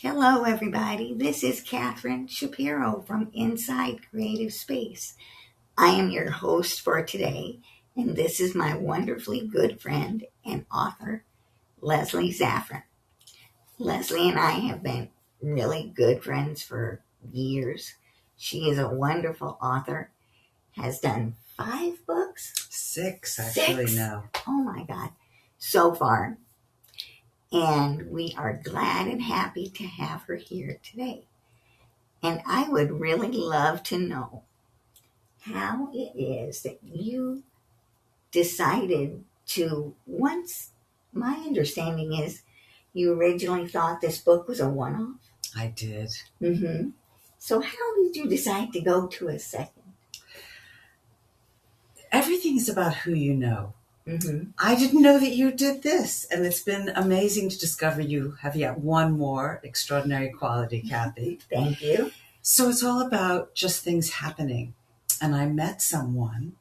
Hello, everybody. This is Catherine Shapiro from Inside Creative Space. I am your host for today, and this is my wonderfully good friend and author, Leslie Zafran. Leslie and I have been really good friends for years. She is a wonderful author, has done 5 books? Six, actually, Six? now. Oh my God, so far. And we are glad and happy to have her here today. And I would really love to know how it is that you decided to, once, my understanding is you originally thought this book was a one-off. I did. Mm-hmm. So how did you decide to go to a second? Everything is about who you know. Mm-hmm. I didn't know that you did this, and it's been amazing to discover you have yet one more extraordinary quality, Kathy. Thank you. So it's all about just things happening. And I met someone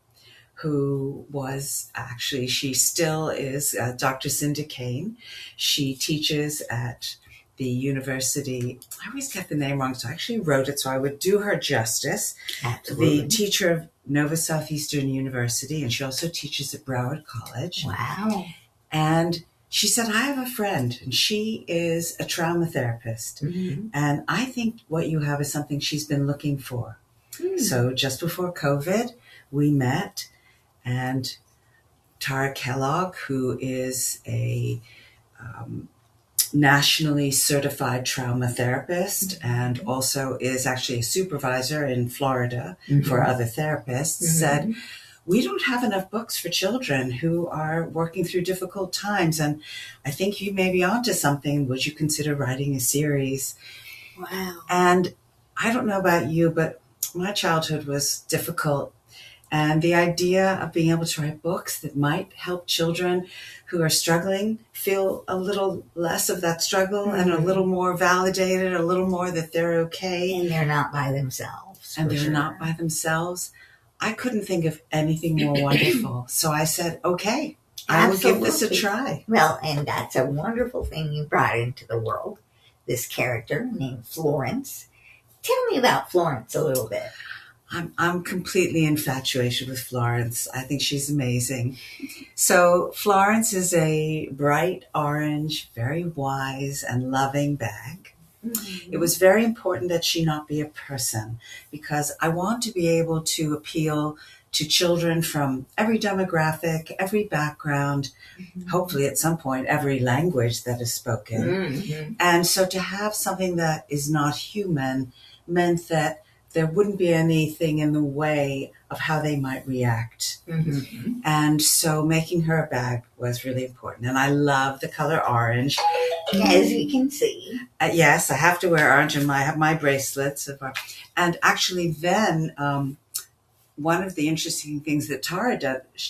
who was actually, she still is Dr. Cinda Kane. She teaches at the university. I always get the name wrong, so I actually wrote it so I would do her justice. Absolutely. The teacher of Nova Southeastern University, and she also teaches at Broward College. Wow. And she said, I have a friend, and she is a trauma therapist. Mm-hmm. And I think what you have is something she's been looking for. Mm. So just before COVID, we met, and Tara Kellogg, who is a nationally certified trauma therapist and also is actually a supervisor in Florida for other therapists, said, we don't have enough books for children who are working through difficult times. And I think you may be onto something. Would you consider writing a series? Wow. And I don't know about you, but my childhood was difficult. And the idea of being able to write books that might help children who are struggling feel a little less of that struggle and a little more validated, a little more that they're okay. And they're not by themselves. And they're not by themselves. I couldn't think of anything more wonderful. So I said, okay, I will give this a try. Well, and that's a wonderful thing you brought into the world, this character named Florence. Tell me about Florence a little bit. I'm completely infatuated with Florence. I think she's amazing. So Florence is a bright orange, very wise and loving bag. Mm-hmm. It was very important that she not be a person because I want to be able to appeal to children from every demographic, every background, hopefully at some point every language that is spoken. And so to have something that is not human meant that there wouldn't be anything in the way of how they might react. And so making her a bag was really important. And I love the color orange. As you can see. Yes, I have to wear orange and I have my bracelets. And actually then one of the interesting things that Tara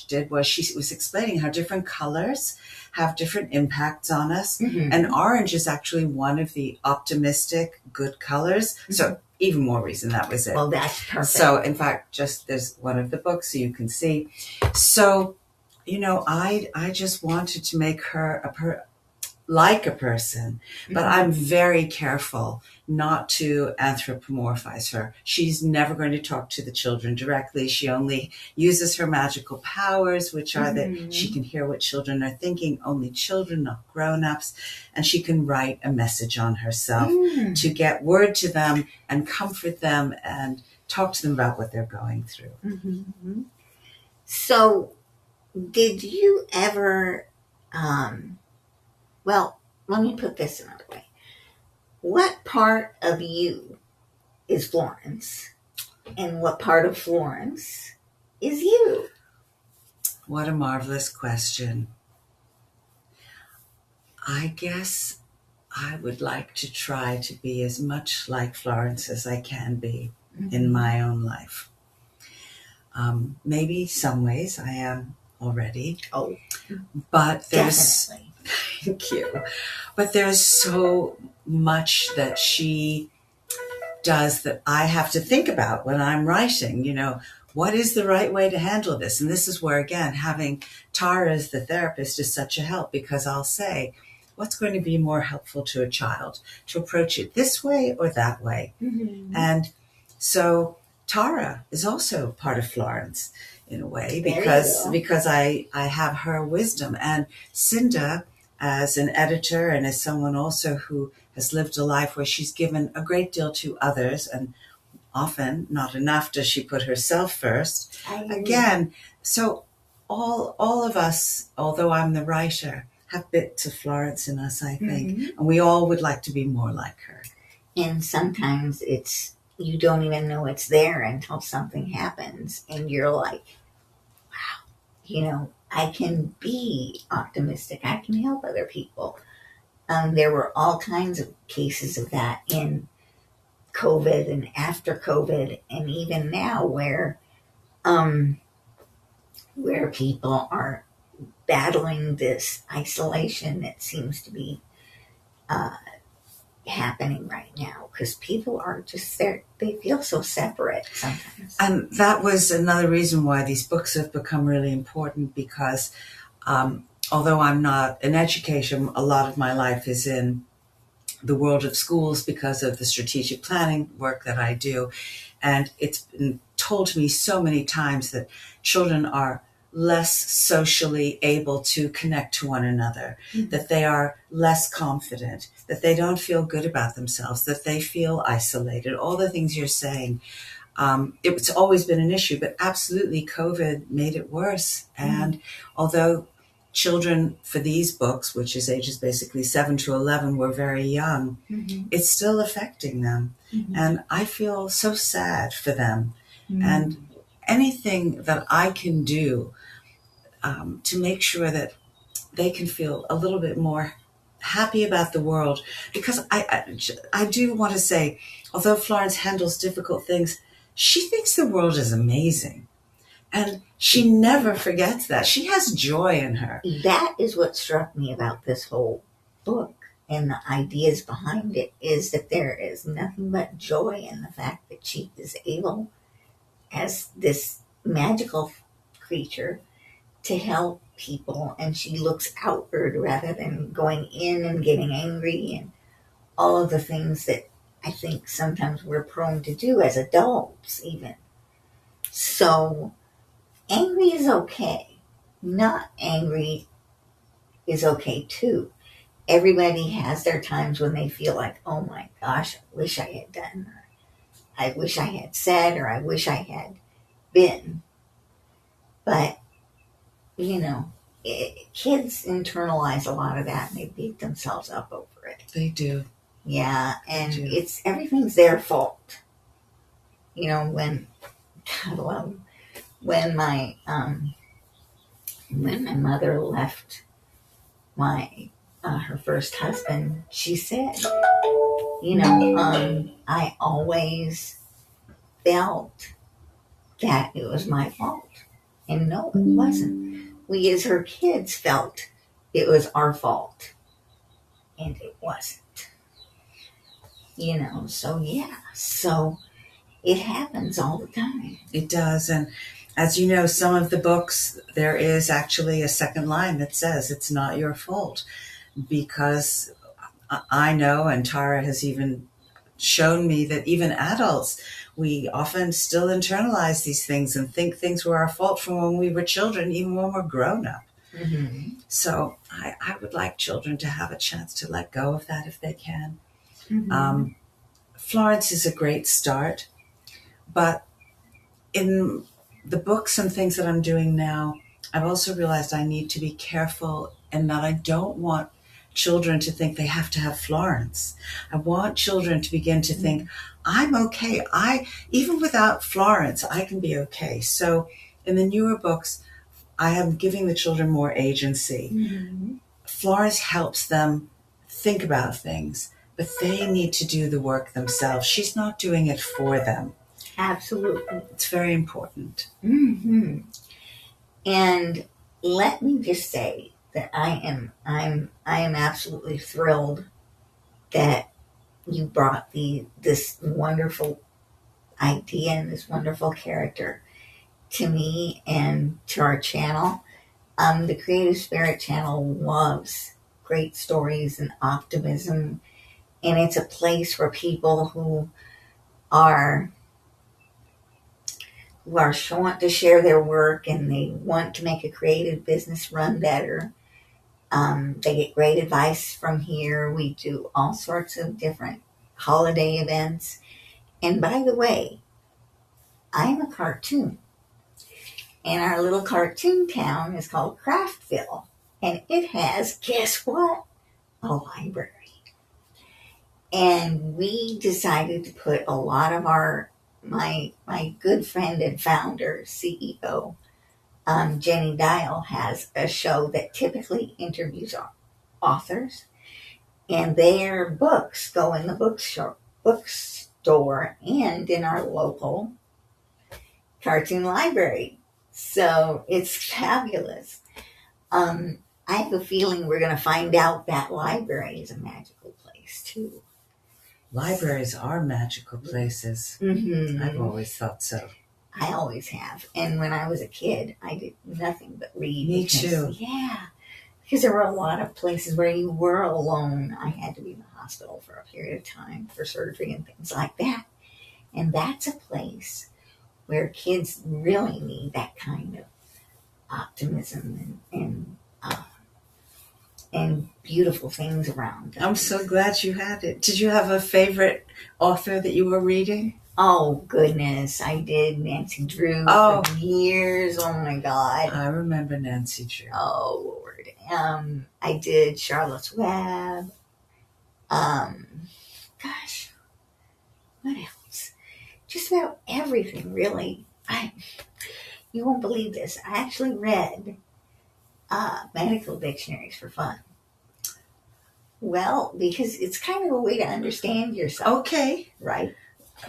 did was she was explaining how different colors have different impacts on us. And orange is actually one of the optimistic, good colors. So even more reason that was it. Well, that's perfect. So in fact, just there's one of the books so you can see. So, you know, I just wanted to make her like a person, but I'm very careful not to anthropomorphize her. She's never going to talk to the children directly. She only uses her magical powers, which are that she can hear what children are thinking, only children, not grown-ups, and she can write a message on herself to get word to them and comfort them and talk to them about what they're going through. So, did you ever, well, let me put this another way. What part of you is Florence? And what part of Florence is you? What a marvelous question. I guess I would like to try to be as much like Florence as I can be in my own life. Maybe some ways I am already. Oh, but there's definitely. Thank you. But there's so much that she does that I have to think about when I'm writing, you know, what is the right way to handle this? And this is where, again, having Tara as the therapist is such a help because I'll say, what's going to be more helpful to a child, to approach it this way or that way. Mm-hmm. And so Tara is also part of Florence in a way, There you go. because I have her wisdom. And Cinda, as an editor and as someone also who has lived a life where she's given a great deal to others, and often not enough does she put herself first. I agree. Again, so all of us, although I'm the writer, have bits of Florence in us, I think. Mhm. And we all would like to be more like her. And sometimes you don't even know it's there until something happens and you're like, wow, I can be optimistic. I can help other people. There were all kinds of cases of that in COVID and after COVID, and even now where people are battling this isolation that seems to be happening right now, because people are just there. They feel so separate sometimes. And that was another reason why these books have become really important, because although I'm not in education, a lot of my life is in the world of schools because of the strategic planning work that I do. And it's been told to me so many times that children are less socially able to connect to one another, Mm-hmm. that they are less confident, that they don't feel good about themselves, that they feel isolated, all the things you're saying. It's always been an issue, but absolutely COVID made it worse. Mm-hmm. And although children for these books, which is ages basically 7 to 11, were very young, Mm-hmm. it's still affecting them. Mm-hmm. And I feel so sad for them. Mm-hmm. And anything that I can do to make sure that they can feel a little bit more happy about the world. Because I do want to say, although Florence handles difficult things, she thinks the world is amazing. And she never forgets that. She has joy in her. That is what struck me about this whole book and the ideas behind it, is that there is nothing but joy in the fact that she is able, as this magical creature, to help people, and she looks outward rather than going in and getting angry and all of the things that I think sometimes we're prone to do as adults even. So angry is okay. Not angry is okay too. Everybody has their times when they feel like, oh my gosh, I wish I had done, or I wish I had said, or I wish I had been. But, kids internalize a lot of that and they beat themselves up over it. They do. Yeah, and They do. it's everything's their fault. When God love, when my mother left her first husband, she said, I always felt that it was my fault. And no, it wasn't. We as her kids felt it was our fault. And it wasn't. So yeah. So it happens all the time. It does. And as you know, some of the books, there is actually a second line that says it's not your fault. Because I know, and Tara has even shown me, that even adults, we often still internalize these things and think things were our fault from when we were children, even when we're grown up. Mm-hmm. So I would like children to have a chance to let go of that if they can. Mm-hmm. Florence is a great start, but in the books and things that I'm doing now, I've also realized I need to be careful, and that I don't want children to think they have to have Florence. I want children to begin to think, I'm okay. Even without Florence, I can be okay. So in the newer books, I am giving the children more agency. Mm-hmm. Florence helps them think about things, but they need to do the work themselves. She's not doing it for them. Absolutely. It's very important. Mm-hmm. And let me just say that I am absolutely thrilled that you brought this wonderful idea and this wonderful character to me and to our channel. The Creative Spirit channel loves great stories and optimism. And it's a place for people who are want to share their work and they want to make a creative business run better. They get great advice from here. We do all sorts of different holiday events. And by the way, I'm a cartoon. And our little cartoon town is called Craftville. And it has, guess what? A library. And we decided to put a lot of my good friend and founder, CEO, Jenny Dial, has a show that typically interviews authors, and their books go in the bookstore and in our local cartoon library. So it's fabulous. I have a feeling we're going to find out that library is a magical place too. Libraries are magical places. Mm-hmm. I've always thought so. I always have. And when I was a kid, I did nothing but read. Me too. Yeah. Because there were a lot of places where you were alone. I had to be in the hospital for a period of time for surgery and things like that. And that's a place where kids really need that kind of optimism and beautiful things around them. I'm so glad you had it. Did you have a favorite author that you were reading? Oh, goodness. I did Nancy Drew for years. Oh, my God. I remember Nancy Drew. Oh, Lord. I did Charlotte's Web. Gosh, what else? Just about everything, really. You won't believe this. I actually read medical dictionaries for fun. Well, because it's kind of a way to understand yourself. Okay. Right?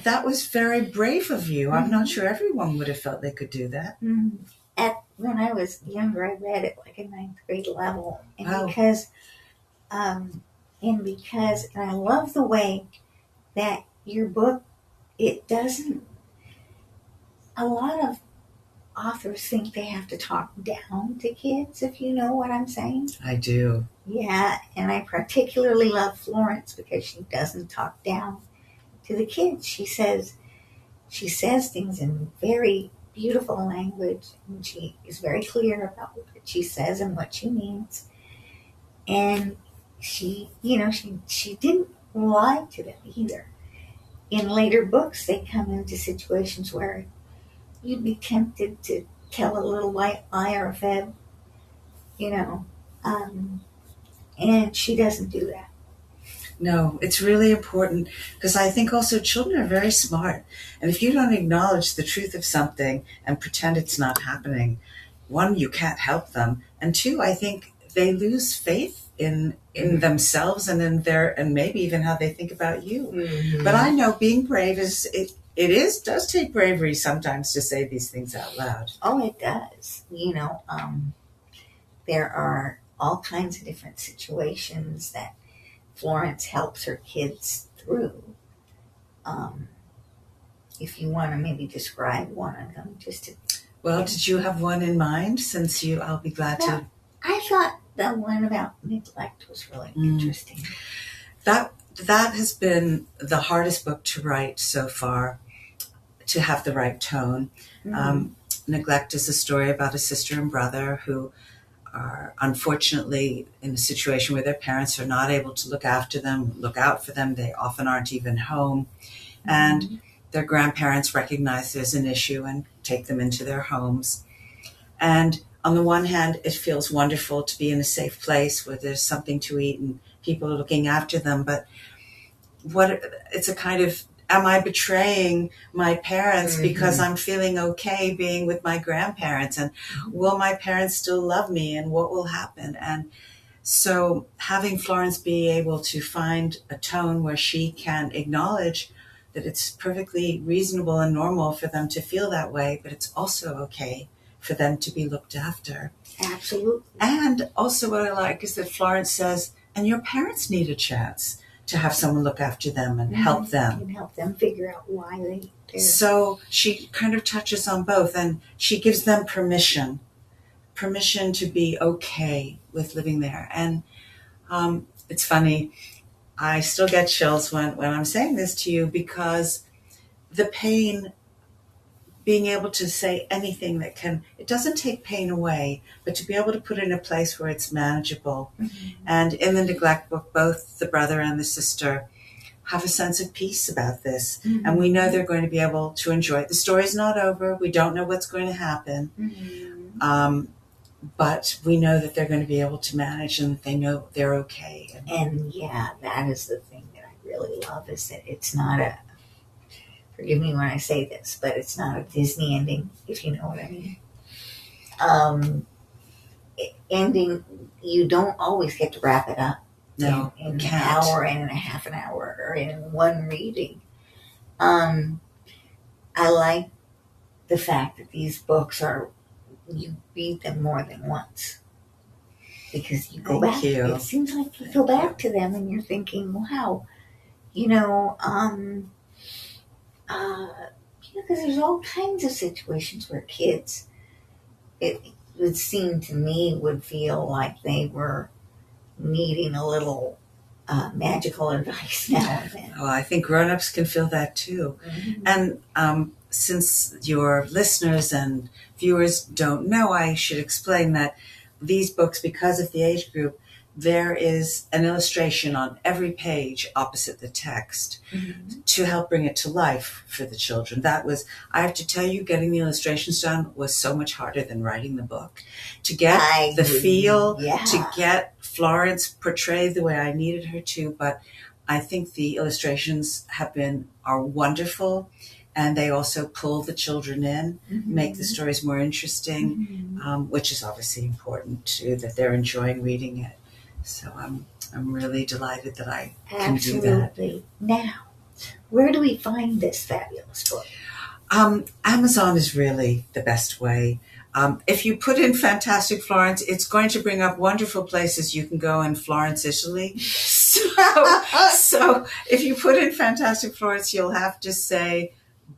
That was very brave of you. I'm not sure everyone would have felt they could do that. Mm-hmm. When I was younger, I read it like a 9th grade level. And wow. because I love the way that your book, it doesn't, a lot of authors think they have to talk down to kids, if you know what I'm saying. I do. Yeah, and I particularly love Florence because she doesn't talk down to the kids. She says things in very beautiful language, and she is very clear about what she says and what she means. And she didn't lie to them either. In later books, they come into situations where you'd be tempted to tell a little white lie or a fib, and she doesn't do that. No, it's really important because I think also children are very smart. And if you don't acknowledge the truth of something and pretend it's not happening, one, you can't help them. And two, I think they lose faith in themselves and in and maybe even how they think about you. Mm-hmm. But I know being brave does take bravery sometimes to say these things out loud. Oh, it does. There are all kinds of different situations that Florence helps her kids through. If you want to maybe describe one of them, just to. Well, did you have one in mind? I'll be glad to. I thought the one about neglect was really interesting. That has been the hardest book to write so far, to have the right tone. Mm-hmm. Neglect is a story about a sister and brother who are unfortunately in a situation where their parents are not able to look out for them. They often aren't even home. Mm-hmm. And their grandparents recognize there's an issue and take them into their homes. And on the one hand, it feels wonderful to be in a safe place where there's something to eat and people are looking after them. But it's a kind of, am I betraying my parents mm-hmm. because I'm feeling okay being with my grandparents? And will my parents still love me? And what will happen? And so having Florence be able to find a tone where she can acknowledge that it's perfectly reasonable and normal for them to feel that way, but it's also okay for them to be looked after. Absolutely. And also what I like is that Florence says, and your parents need a chance to have someone look after them and help them. And help them figure out why they're. So she kind of touches on both, and she gives them permission to be okay with living there. And It's funny. I still get chills when I'm saying this to you because the pain, being able to say anything that can, it doesn't take pain away, but to be able to put it in a place where it's manageable. Mm-hmm. And in the neglect book, both the brother and the sister have a sense of peace about this. Mm-hmm. And we know they're going to be able to enjoy it. The story's not over. We don't know what's going to happen. Mm-hmm. But we know that they're going to be able to manage and they know they're okay. And yeah, that is the thing that I really love is that it's not a, forgive me when I say this, but it's not a Disney ending, if you know what I mean. Ending, you don't always get to wrap it up No, in an hour and a half an hour or in one reading. I like the fact that these books are, you read them more than once because you go back. It seems like you go back to them and you're thinking, wow, because there's all kinds of situations where kids, it would seem to me, would feel like they were needing a little magical advice now and then. Oh, I think grown-ups can feel that too. Mm-hmm. And since your listeners and viewers don't know, I should explain that these books, because of the age group, there is an illustration on every page opposite the text to help bring it to life for the children. That was, I have to tell you, getting the illustrations done was so much harder than writing the book. To get the feel, to get Florence portrayed the way I needed her to, but I think the illustrations are wonderful. And they also pull the children in, make the stories more interesting, which is obviously important too, that they're enjoying reading it. So I'm really delighted that I can do that. Absolutely. Now, where do we find this fabulous book? Amazon is really the best way. If you put in Fantastic Florence, it's going to bring up wonderful places you can go in Florence, Italy. So if you put in Fantastic Florence, you'll have to say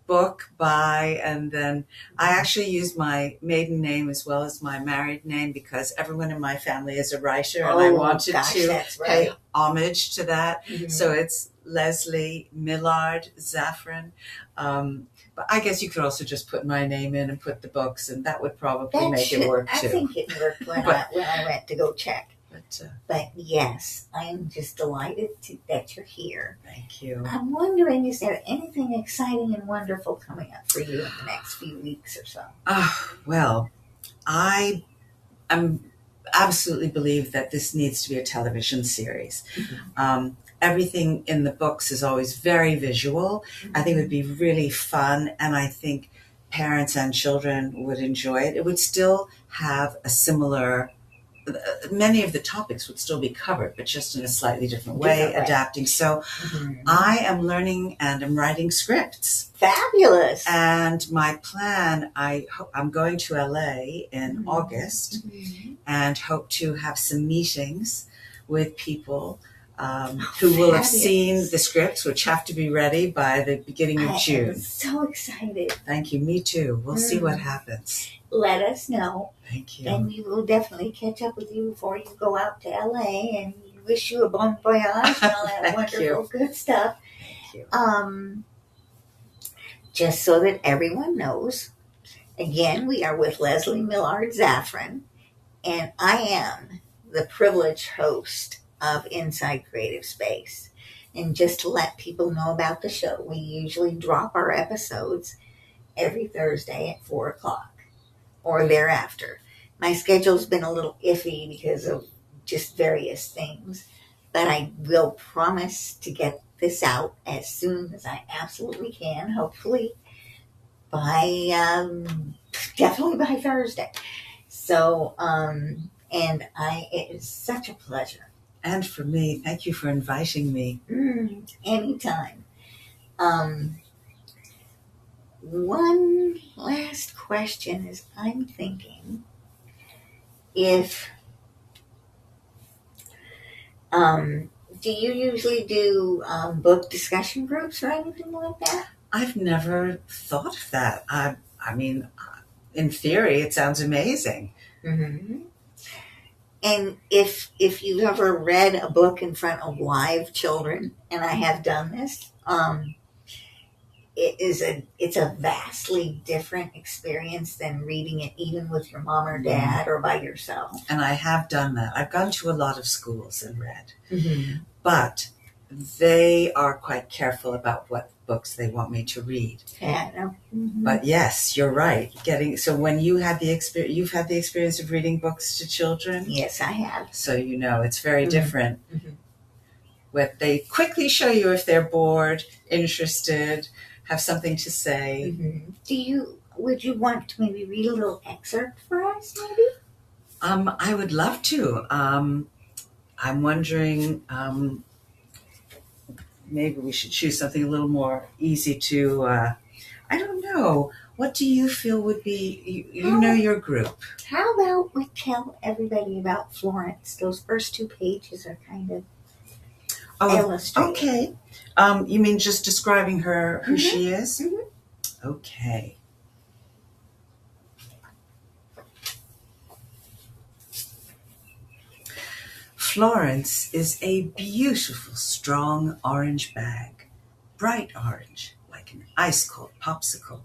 book by, and then I actually use my maiden name as well as my married name because everyone in my family is a writer, and I wanted to pay homage to that. So it's Leslie Millard Zafran. But I guess you could also just put my name in and put the books, and that would probably make it work too. I think it worked when I went to go check. But yes, I'm just delighted that you're here. Thank you. I'm wondering, is there anything exciting and wonderful coming up for you in the next few weeks or so? Well, I absolutely believe that this needs to be a television series. Everything in the books is always very visual. I think it would be really fun, and I think parents and children would enjoy it. It would still have a similar, many of the topics would still be covered, but just in a slightly different way, adapting. So I am learning and I'm writing scripts. Fabulous. And my plan, I'm going to LA in August and hope to have some meetings with people who will have seen the scripts, which have to be ready by the beginning of June. I'm so excited. Thank you. Me too. We'll see what happens. Let us know. Thank you. And we will definitely catch up with you before you go out to LA, and wish you a bon voyage and all that wonderful good stuff. Thank you. Just so that everyone knows, again, we are with Leslie Millard Zafran, and I am the privileged host of Inside Creative Space. And just to let people know about the show, we usually drop our episodes every Thursday at 4 o'clock or thereafter. My schedule's been a little iffy because of just various things, but I will promise to get this out as soon as I absolutely can, hopefully definitely by Thursday. So, it is such a pleasure. And for me, thank you for inviting me. Anytime. One last question is, I'm thinking if, do you usually do book discussion groups or anything like that? I've never thought of that. I mean, in theory, it sounds amazing. And if you've ever read a book in front of live children, and I have done this, it's a vastly different experience than reading it even with your mom or dad or by yourself. And I have done that. I've gone to a lot of schools and read. Mm-hmm. But they are quite careful about what books they want me to read. Yeah, I know. Mm-hmm. But yes, you're right. So when you've had the experience of reading books to children. Yes, I have. So it's very different. Mm-hmm. What they quickly show you if they're bored, interested, have something to say. Mm-hmm. Would you want to maybe read a little excerpt for us, maybe? I would love to. I'm wondering. Maybe we should choose something a little more easy to, I don't know. What do you feel would be, you know your group. How about we tell everybody about Florence? Those first 2 pages are kind of illustrated. Okay. You mean just describing her, who she is? Mm-hmm. Okay. Florence is a beautiful, strong orange bag, bright orange, like an ice-cold popsicle.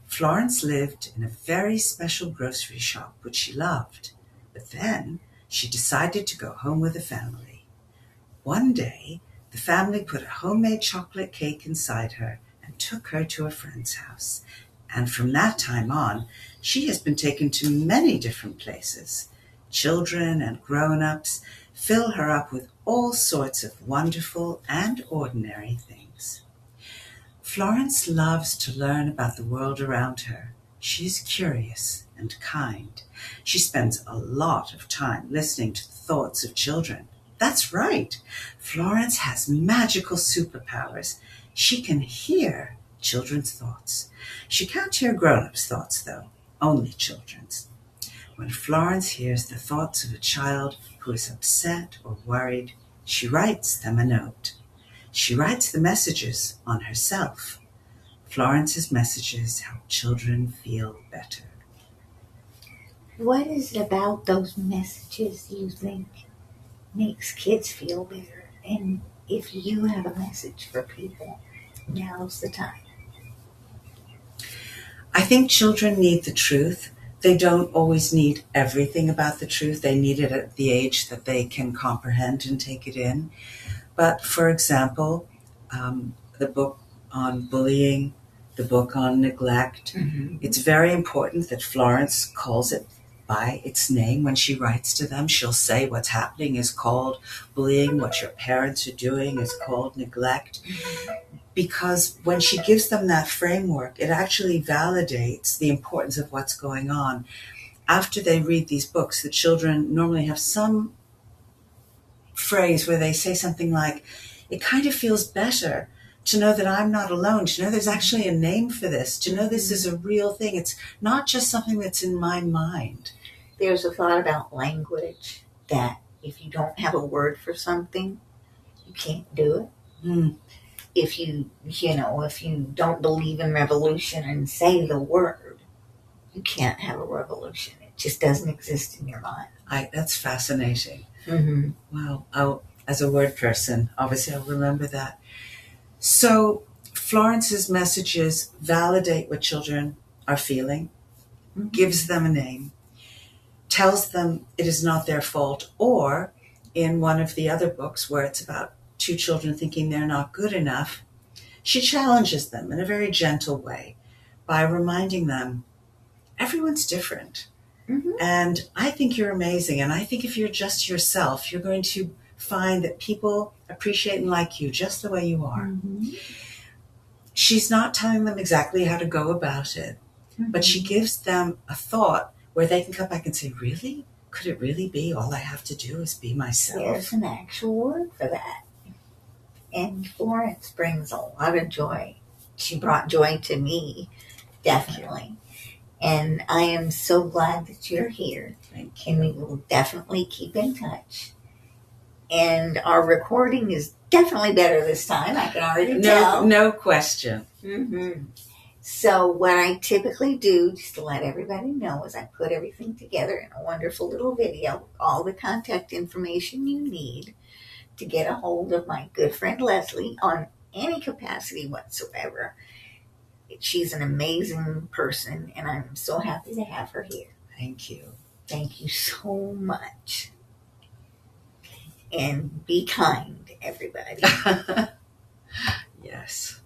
Florence lived in a very special grocery shop, which she loved, but then she decided to go home with the family. One day, the family put a homemade chocolate cake inside her and took her to a friend's house. And from that time on, she has been taken to many different places. Children and grown-ups fill her up with all sorts of wonderful and ordinary things. Florence loves to learn about the world around her. She is curious and kind. She spends a lot of time listening to the thoughts of children. That's right. Florence has magical superpowers. She can hear children's thoughts. She can't hear grown-ups' thoughts, though, only children's. When Florence hears the thoughts of a child who is upset or worried, she writes them a note. She writes the messages on herself. Florence's messages help children feel better. What is it about those messages you think makes kids feel better? And if you have a message for people, now's the time. I think children need the truth. They don't always need everything about the truth. They need it at the age that they can comprehend and take it in. But for example, the book on bullying, the book on neglect, it's very important that Florence calls it by its name. When she writes to them, she'll say what's happening is called bullying, what your parents are doing is called neglect. Because when she gives them that framework, it actually validates the importance of what's going on. After they read these books, the children normally have some phrase where they say something like, it kind of feels better to know that I'm not alone, to know there's actually a name for this, to know this is a real thing. It's not just something that's in my mind. There's a thought about language that if you don't have a word for something, you can't do it. If you don't believe in revolution and say the word, you can't have a revolution. It just doesn't exist in your mind. That's fascinating. Mm-hmm. Wow. As a word person, obviously I'll remember that. So Florence's messages validate what children are feeling, gives them a name, tells them it is not their fault, or in one of the other books where it's about 2 children thinking they're not good enough, she challenges them in a very gentle way by reminding them everyone's different. And I think you're amazing. And I think if you're just yourself, you're going to find that people appreciate and like you just the way you are. She's not telling them exactly how to go about it, but she gives them a thought where they can come back and say, really? Could it really be all I have to do is be myself? There's an actual word for that. And Florence brings a lot of joy. She brought joy to me, definitely. And I am so glad that you're here. Thank you. And we will definitely keep in touch. And our recording is definitely better this time. I can already tell. No question. So what I typically do, just to let everybody know, is I put everything together in a wonderful little video, all the contact information you need to get a hold of my good friend Leslie on any capacity whatsoever. She's an amazing person, and I'm so happy to have her here. Thank you. Thank you so much. And be kind, everybody. Yes.